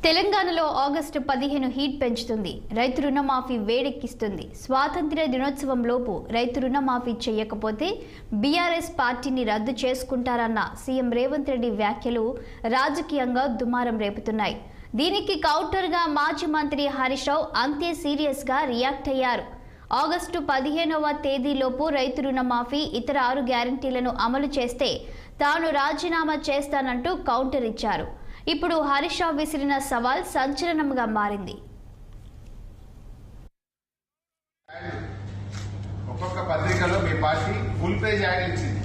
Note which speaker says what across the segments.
Speaker 1: తెలంగాణలో August 15 heat పెంచుతుంది. రైతు రుణమాఫీ వేడెక్కిస్తుంది. స్వాతంత్ర్య దినోత్సవంలోపు రైతు రుణమాఫీ చేయకపోతే బీఆర్ఎస్ పార్టీని రద్దు చేసుకుంటారన్న సీఎం రేవంత్ రెడ్డి వ్యాఖ్యలు రాజకీయంగా దుమారం రేపుతున్నాయి. దీనికి కౌంటర్గా మాజీ మంత్రి హరీష్ రావు అంతే సీరియస్గా రియాక్ట్ అయ్యారు. ఆగస్టు 15వ తేదీలోపు రైతు రుణమాఫీ ఇతర 6 గ్యారంటీలను అమలు చేస్తే తాను రాజీనామా చేస్తానంటూ కౌంటర్ ఇచ్చారు. ఇప్పుడు హరీష్ రావు విసిరిన సవాల్ సంచలనంగా మారింది.
Speaker 2: ఒక్కొక్క పత్రికలో మీ పార్టీ ఫుల్ పేజ్ యాడ్ ఇచ్చింది.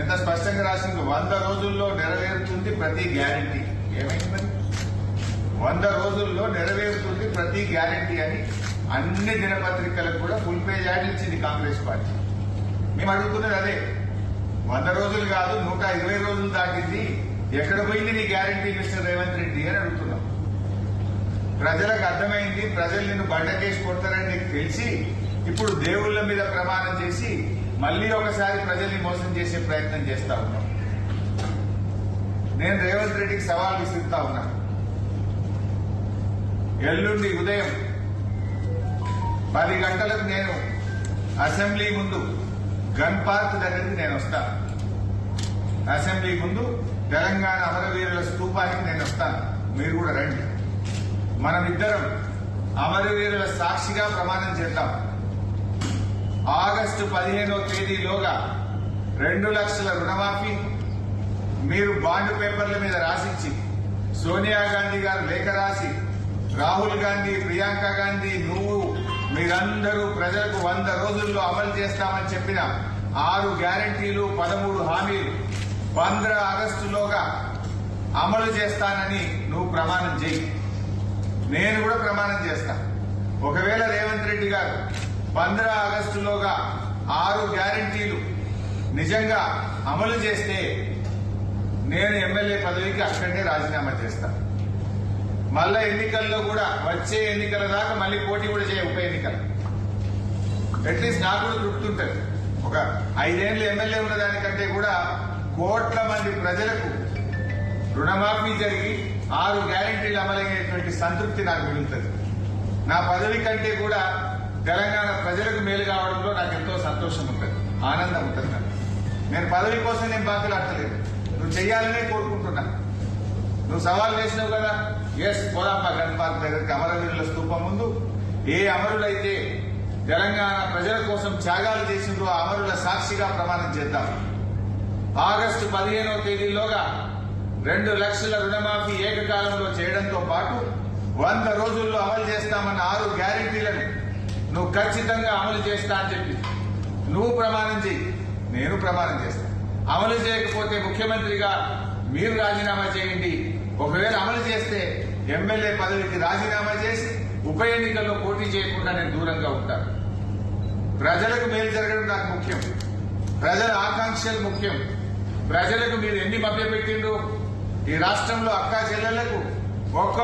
Speaker 2: ఎంత స్పష్టంగా రాసింది, 100 రోజుల్లో నెరవేరుతుంది ప్రతి గ్యారంటీ. ఏమైంది మరి? 100 రోజుల్లో నెరవేరుతుంది ప్రతి గ్యారంటీ అని అన్ని దినపత్రికలకు కూడా ఫుల్ పేజ్ యాడ్ ఇచ్చింది కాంగ్రెస్ పార్టీ. మేము అడుగుతున్నది అదే. 100 రోజులు కాదు, 120 రోజులు దాటింది. ఎక్కడ పోయింది నీ గ్యారంటీ మిస్టర్ రేవంత్ రెడ్డి అని అడుగుతున్నాం. ప్రజలకు అర్థమైంది, ప్రజలు నిన్ను బండకేసి కొడతారని నీకు తెలిసి ఇప్పుడు దేవుళ్ల మీద ప్రమాణం చేసి మళ్లీ ఒకసారి ప్రజల్ని మోసం చేసే ప్రయత్నం చేస్తా ఉన్నాం. నేను రేవంత్ రెడ్డికి సవాల్ విసురుతా ఉన్నా. ఎల్లుండి ఉదయం 10 గంటలకు నేను అసెంబ్లీ ముందు గన్ పార్క్ దగ్గరికి నేను వస్తాను. అసెంబ్లీ ముందు తెలంగాణ అమరవీరుల స్తూపానికి నేను వస్తాను. మీరు కూడా రండి. మనమిద్దరం అమరవీరుల సాక్షిగా ప్రమాణం చేద్దాం. ఆగస్టు 15వ తేదీలోగా 2 లక్షల రుణమాఫీ మీరు బాండ్ పేపర్ల మీద రాసిచ్చి, సోనియా గాంధీ గారు లేఖ రాసి, రాహుల్ గాంధీ, ప్రియాంక గాంధీ, నువ్వు మీరందరూ ప్రజలకు 100 రోజుల్లో అమలు చేస్తామని చెప్పిన 6 గ్యారంటీలు, 13 హామీలు 15 ఆగస్టులోగా అమలు చేస్తానని నువ్వు ప్రమాణం చేయి. నేను కూడా ప్రమాణం చేస్తా. ఒకవేళ రేవంత్ రెడ్డి గారు 15 ఆగస్టులోగా 6 గ్యారంటీలు నిజంగా అమలు చేస్తే నేను ఎమ్మెల్యే పదవికి అక్కడనే రాజీనామా చేస్తా. మళ్ళా ఎన్నికల్లో కూడా వచ్చే ఎన్నికల దాకా మళ్ళీ పోటీ కూడా చేయ ఉప ఎన్నికలు. అట్లీస్ట్ నాకు కూడా తృప్తి ఉంటుంది. ఒక 5 ఏళ్ళు ఎమ్మెల్యే ఉన్న దానికంటే కూడా కోట్ల మంది ప్రజలకు రుణమాఫీ జరిగి 6 గ్యారంటీలు అమలయ్యేటువంటి సంతృప్తి నాకు మిగులుతుంది. నా పదవి కంటే కూడా తెలంగాణ ప్రజలకు మేలు కావడంలో నాకు ఎంతో సంతోషం ఉంటుంది, ఆనందం ఉంటుంది. నేను పదవి కోసం నేను బాధలాడతలేదు. నువ్వు చెయ్యాలనే కోరుకుంటున్నా. నువ్వు సవాల్ చేసినావు కదా, ఎస్ పోదాంపా గన్ పార్క్ దగ్గరికి, అమరవీరుల స్తూపం ముందు. ఏ అమరులైతే తెలంగాణ ప్రజల కోసం త్యాగాలు చేసిండ్రో ఆ అమరుల సాక్షిగా ప్రమాణం చేద్దాం. ఆగస్టు 15వ తేదీలోగా 2 లక్షల రుణమాఫీ ఏకకాలంలో చేయడంతో పాటు 100 రోజుల్లో అమలు చేస్తామన్న 6 గ్యారంటీలను నువ్వు ఖచ్చితంగా అమలు చేస్తా అని చెప్పి నువ్వు ప్రమాణం చేయి, నేను ప్రమాణం చేస్తా. అమలు చేయకపోతే ముఖ్యమంత్రిగా మీరు రాజీనామా చేయండి. ఒకవేళ అమలు చేస్తే ఎమ్మెల్యే పదవికి రాజీనామా చేసి ఉప ఎన్నికల్లో పోటీ చేయకుండా నేను దూరంగా ఉంటాను. ప్రజలకు మేలు జరగడం నాకు ముఖ్యం. ప్రజల ఆకాంక్షలు ముఖ్యం. ప్రజలకు మీరు ఎన్ని మభ్యపెట్టిండ్రు. ఈ రాష్ట్రంలో అక్కా చెల్లెళ్లకు ఒక్కొక్క